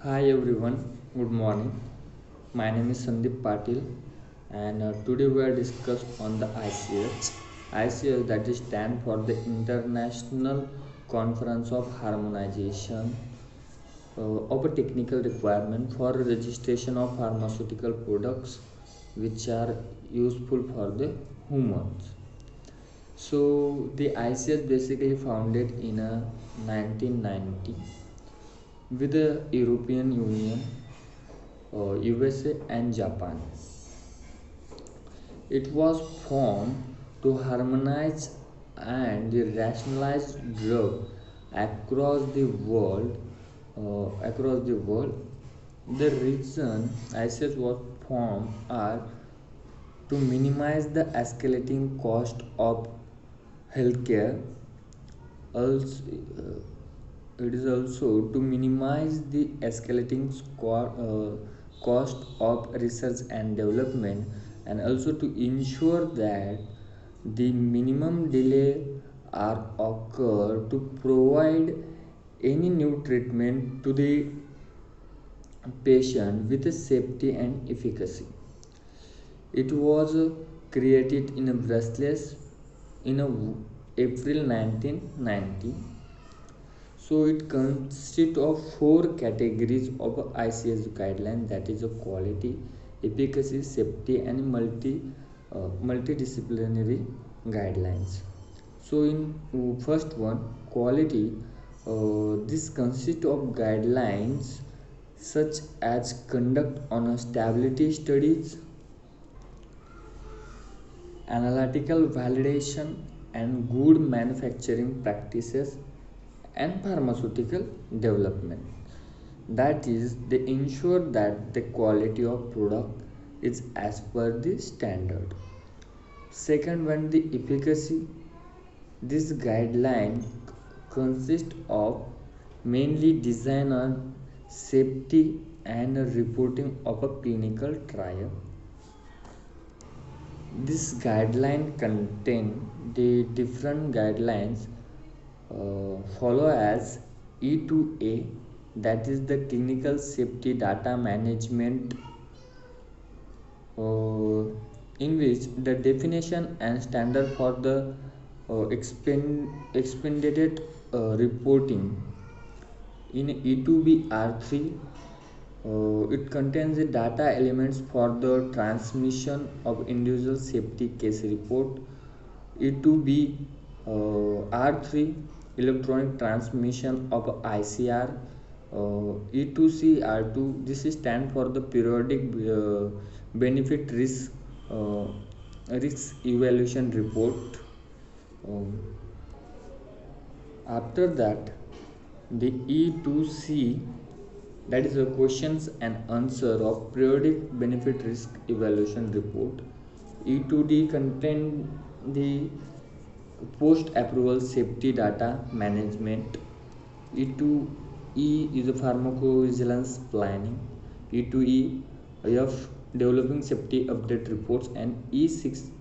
Hi everyone, good morning. My name is Sandeep Patil, and today we are discuss on the ICH. ICH that is stand for the International Conference of Harmonization of a technical requirement for registration of pharmaceutical products which are useful for the humans. So the ICH basically founded in 1990 with the European Union, USA and Japan. It was formed to harmonize and rationalize drug across the world. Across the world, the reason ICS was formed are to minimize the escalating cost of healthcare. Also, it is also to minimize the escalating cost of research and development, and also to ensure that the minimum delay are occur to provide any new treatment to the patient with a safety and efficacy. It was created in a Brussels in April 1990. So it consists of four categories of ICS guidelines, that is a quality, efficacy, safety and multidisciplinary guidelines. So in first one, quality, this consists of guidelines such as conduct on a stability studies, analytical validation and good manufacturing practices and pharmaceutical development. That is, they ensure that the quality of product is as per the standard. Second one, the efficacy. This guideline consists of mainly design on safety and reporting of a clinical trial. This guideline contain the different guidelines follow as E2A, that is the clinical safety data management, in which the definition and standard for the expanded reporting. In E2B R3, it contains the data elements for the transmission of individual safety case report. E2B R3, electronic transmission of ICR. E2C R2, this is stand for the periodic benefit uh, risk evaluation report. Um, After that, the E2C, that is the questions and answer of periodic benefit risk evaluation report. E2D contain the post approval safety data management. E2E is a pharmacovigilance planning. E2E of developing safety update reports, and E6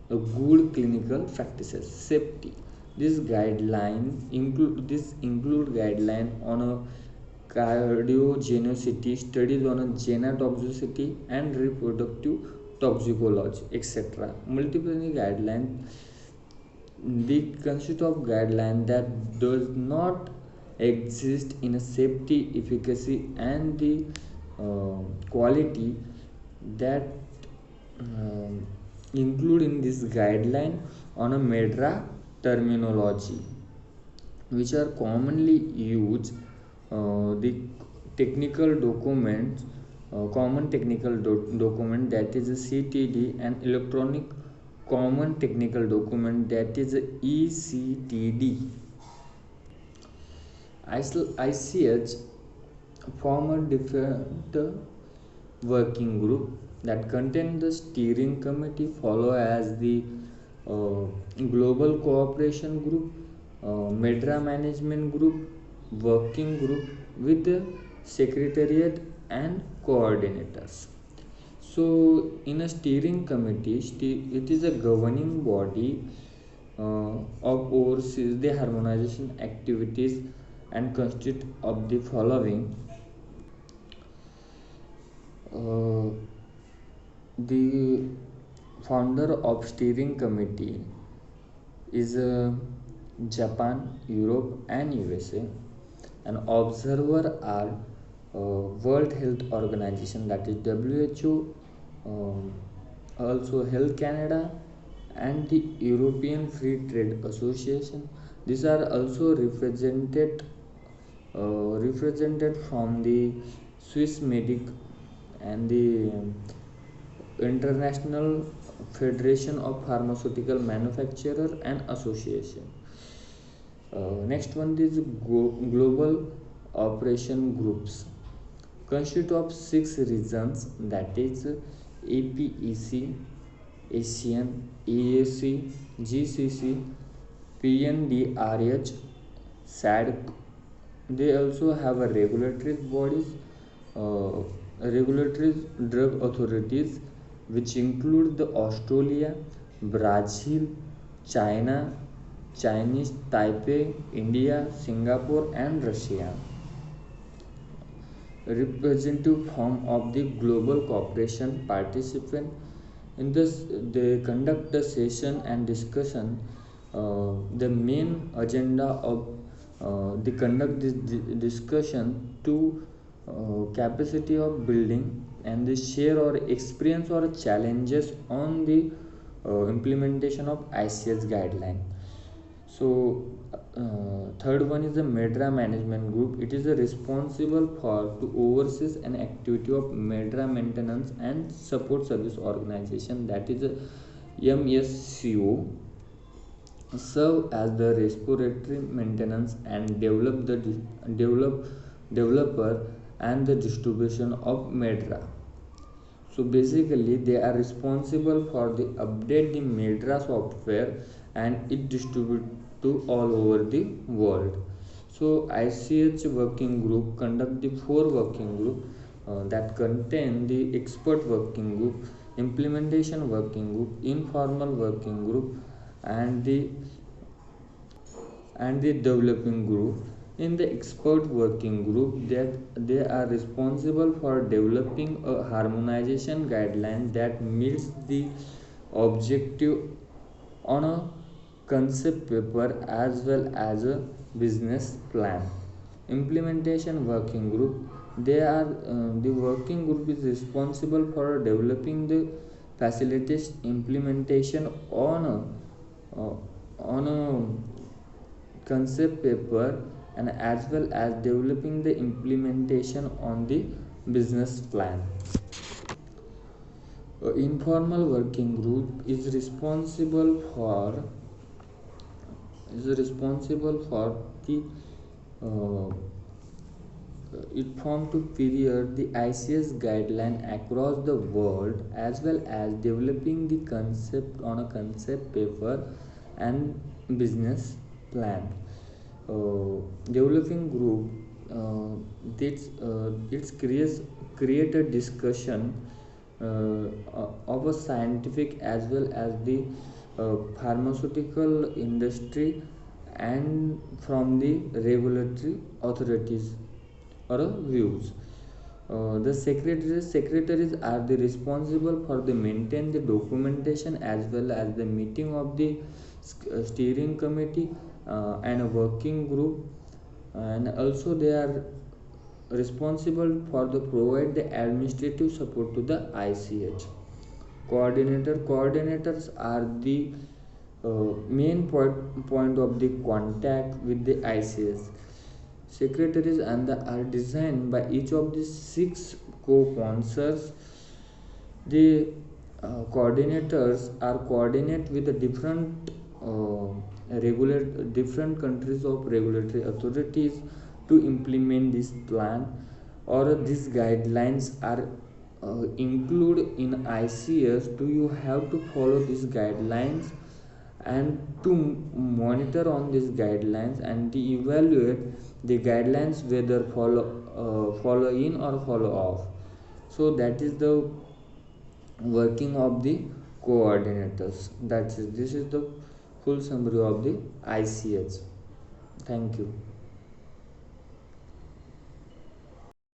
a good clinical practices safety. This include guideline on a cardiogenicity, studies on a genotoxicity and reproductive toxicology, etc. Multiple guidelines, they consist of guideline that does not exist in a safety, efficacy and the quality that um, include in this guideline on a MEDRA terminology, which are commonly used. The technical documents, common technical document, that is a CTD, and electronic common technical document, that is a ECTD. ICH form a different working group that contain the steering committee, follow as the uh, global cooperation group, medra management group, working group with the secretariat and coordinators. So in a steering committee, it is a governing body of oversees the harmonization activities and consist of the following: Uh, the founder of steering committee is Japan, Europe, and USA. An observer are World Health Organization, that is WHO, um, also Health Canada, and the European Free Trade Association. These are also represented from the Swiss Medic and the International Federation of Pharmaceutical Manufacturer and Association. Next one is Global Operation Groups. Consist of 6 regions, that is APEC, ASEAN, AAC, GCC, PNDRH, SADC. They also have a regulatory bodies, regulatory drug authorities, which include the Australia, Brazil, China, Chinese Taipei, India, Singapore, and Russia. Representative form of the global cooperation participant in this, they conduct the session and discussion. The main agenda of they conduct this discussion to capacity of building, and they share or experience or challenges on the implementation of ICH guideline. So third one is the MEDRA management group. It is responsible for to oversees an activity of MEDRA maintenance and support service organization, that is MSCO, serve as the respiratory maintenance and developer and the distribution of MEDRA. So basically they are responsible for the update the MEDRA software and it distribute to all over the world. So ICH working group conduct the 4 working group that contain the expert working group, implementation working group, informal working group, and the developing group. In the expert working group, that they are responsible for developing a harmonization guideline that meets the objective on a concept paper as well as a business plan. Implementation working group, they are the working group is responsible for developing the facilities implementation uh, on a concept paper and as well as developing the implementation on the business plan. Informal working group is responsible for the uh, it formed to period the ICS guideline across the world as well as developing the concept on a concept paper and business plan. Developing group it's create a discussion of a scientific as well as the pharmaceutical industry and from the regulatory authorities or views. The secretaries are the responsible for the maintain the documentation as well as the meeting of the steering committee and a working group, and also they are responsible for the provide the administrative support to the ICH. Coordinators are the main point of the contact with the ICS. Secretaries are designed by each of the 6 co-sponsors. The coordinators are coordinate with the different countries of regulatory authorities to implement this plan, or these guidelines are include in ICS. Do you have to follow these guidelines and to monitor on these guidelines and to evaluate the guidelines whether follow in or follow off. So that is the working of the coordinators. This is the full summary of the ICH. Thank you.